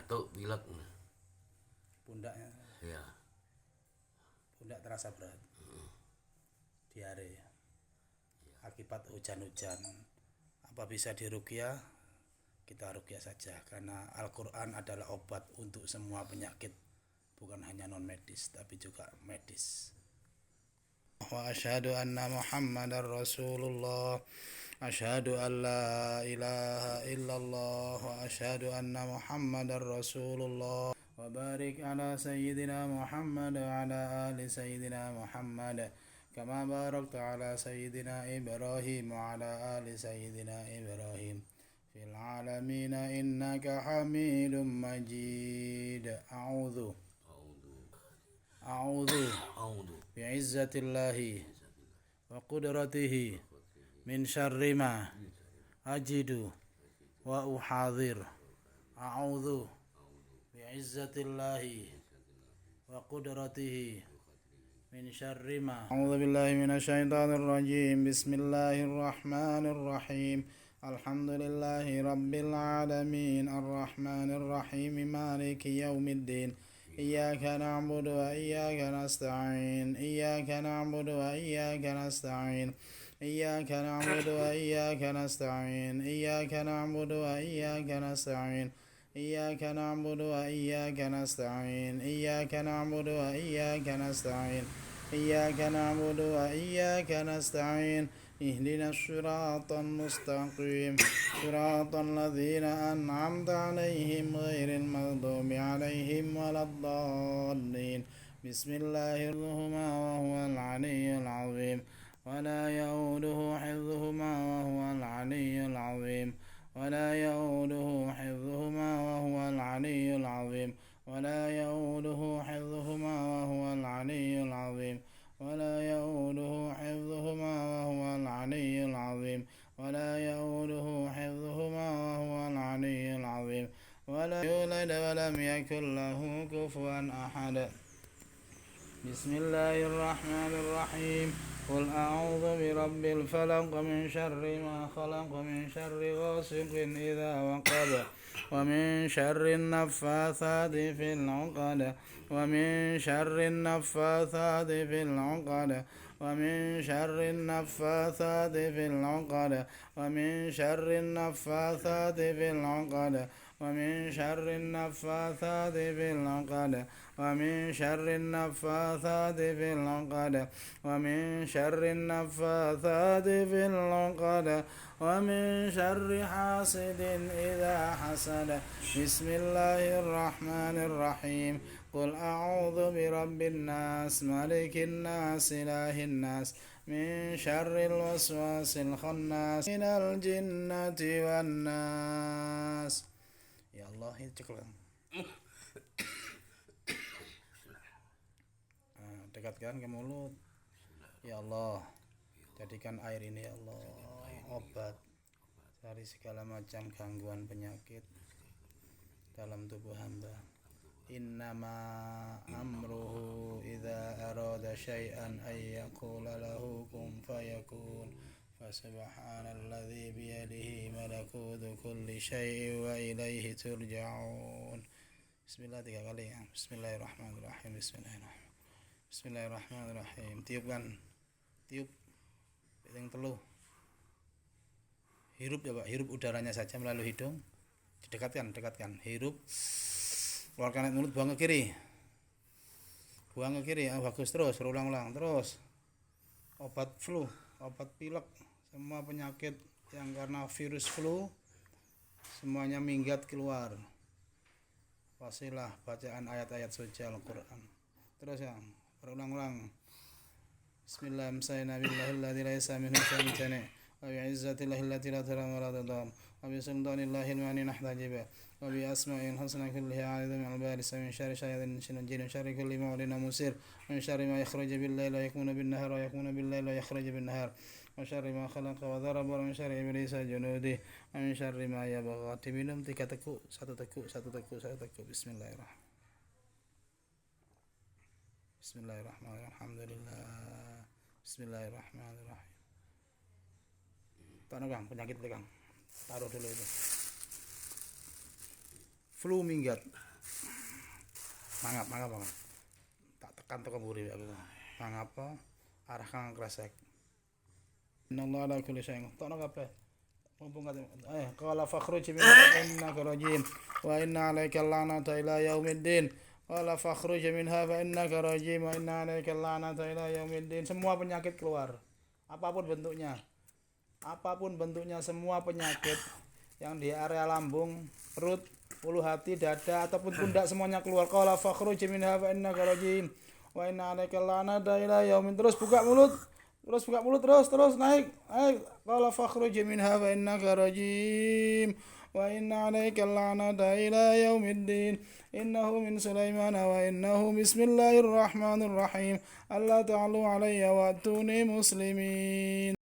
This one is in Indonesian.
batuk, pilek. Pundaknya, Ya. pundak terasa berat. Diare akibat hujan-hujan. Apa bisa diruqyah? Kita ruqyah saja karena Al-Qur'an adalah obat untuk semua penyakit, bukan hanya non medis tapi juga medis. Wa asyhadu anna Muhammadar Rasulullah. Asyhadu an la ilaha illallah wa asyhadu anna Muhammadar Rasulullah. Wa barik ala sayyidina Muhammad wa ala ali sayyidina Muhammad kama barakta ala sayyidina Ibrahim wa ala ali sayyidina Ibrahim fil alamin innaka Hamidum Majid. A'udzu bi'izzatillahi wa qudratihi min syarri ma ajidu wa uhadhir. A'udzu bi'izzatillahi wa qudratihi min syarri ma. A'udzu billahi minasyaitonir rajim. Bismillahir rahmanir rahim. Alhamdulillahi rabbil alamin arrahmanir rahim maliki yaumiddin. Iyyaka na'budu wa iyyaka nasta'in. Iyyaka na'budu wa iyyaka nasta'in. Iyyaka na'budu wa iyyaka nasta'in. Iyyaka na'budu wa iyyaka nasta'in. Iyyaka na'budu wa iyyaka nasta'in. Iyyaka na'budu wa iyyaka nasta'in. Iyyaka na'budu wa iyyaka nasta'in. Ihdinas siratal mustaqim. Siratal ladzina an'amta 'alaihim ghairil maghdubi 'alaihim waladdallin. Bismillahirrahmanirrahim wa huwal 'aliyyul 'azim. ولا يؤوده حفظهما وهو العلي العظيم. ولا يؤوده حفظهما وهو العلي العظيم. ولا يؤوده حفظهما وهو العلي العظيم. ولا يؤوده حفظهما وهو العلي العظيم. ولا يؤوده حفظهما وهو العلي العظيم. ولا يولد ولم يكن له كفوا أحد. بسم الله الرحمن الرحيم. قل أعوذ برب الفلق من شر ما خلق من شر غاسق إذا وقب ومن شر النفاثات في العقد ومن شر النفاثات في العقد ومن شر النفاثات في العقد ومن شر النفاثات في العقد ومن شر النفاثات في العقد ومن شر النفاثات في العقد ومن شر النفاثات في العقد ومن شر حاسد إذا حسد. بسم الله الرحمن الرحيم. قل أعوذ برب الناس ملك الناس إله الناس من شر الوسواس الخناس من الجنة والناس. Ya Allah, itu cukup. Dekatkan ke mulut. Ya Allah, jadikan air ini ya Allah obat dari segala macam gangguan penyakit dalam tubuh hamba. Innama amruhu idza arada syai'an ay yaqula lahu kun fayakun. Fasubhanalladzi biyadihi malakutu kulli syai'in wa ilaihi turja'un. Bismillah 3 kali ya. Bismillahirrahmanirrahim. Bismillahirrahmanirrahim. Bismillahirrahmanirrahim. Tiup kan? Tiup. Yang telu. Hirup ya Pak, hirup udaranya saja melalui hidung. Dekatkan. Hirup. Keluarkan mulut, buang ke kiri. Bagus, terus berulang-ulang terus. Obat flu, obat pilek, semua penyakit yang karena virus flu semuanya minggat keluar. Wasilah bacaan ayat-ayat suci Al-Qur'an. Terus ya, berulang-ulang. Bismillahirrahmanirrahim. Laisa minhu syai'un wa bi'izzatillahi allati la taram wa la tadam wa bi sultanillahi al-mani nahtajiba wa bi asma'il husna kulliha a'udzu min al-baris min syarri syayatin jin syarri kulli ma'lin musir min syarri ma yakhruju bil-laili wa yakunu bin-nahar wa yakunu bil-laili wa yakhruju bin-nahar wa syarri ma khalaqa wa daraba min syarri iblis junudi wa min syarri ma yabgha. Diminum 3 teguk, 1 teguk. Bismillahirrahmanirrahim. Bismillahirrahmanirrahim. Alhamdulillah. Bismillahirrahmanirrahim. Tahu Kang, penyakit itu Kang. Taruh dulu itu. flu minggat. Mangap. Tak tekan teko mburi aku. Mangap arah kang kresek. Innallaha ala kulli syai'in qadir kabeh. Mumpung kate qala fakhruj min innaka rajim wa inna 'alaika la'nata ila yaumiddin. Qala fakhruj minha fa innaka rajim wa inna 'alaika la'nata ila yaumiddin. Semua penyakit keluar. Apapun bentuknya semua penyakit yang di area lambung, perut, ulu hati, dada ataupun pundak semuanya keluar. Qala fakhruj minha fa innaka rajim wa inna 'alaika la'nata ila yaumin. Terus buka mulut terus naik. Qala fakhruj minha fa innaka rajim wa inna 'alaika la'nata ila yaumiddin. Innahu min Sulaiman wa innahu bismillahirrahmanirrahim. Alla ta'alu alayya wa atuni muslimin.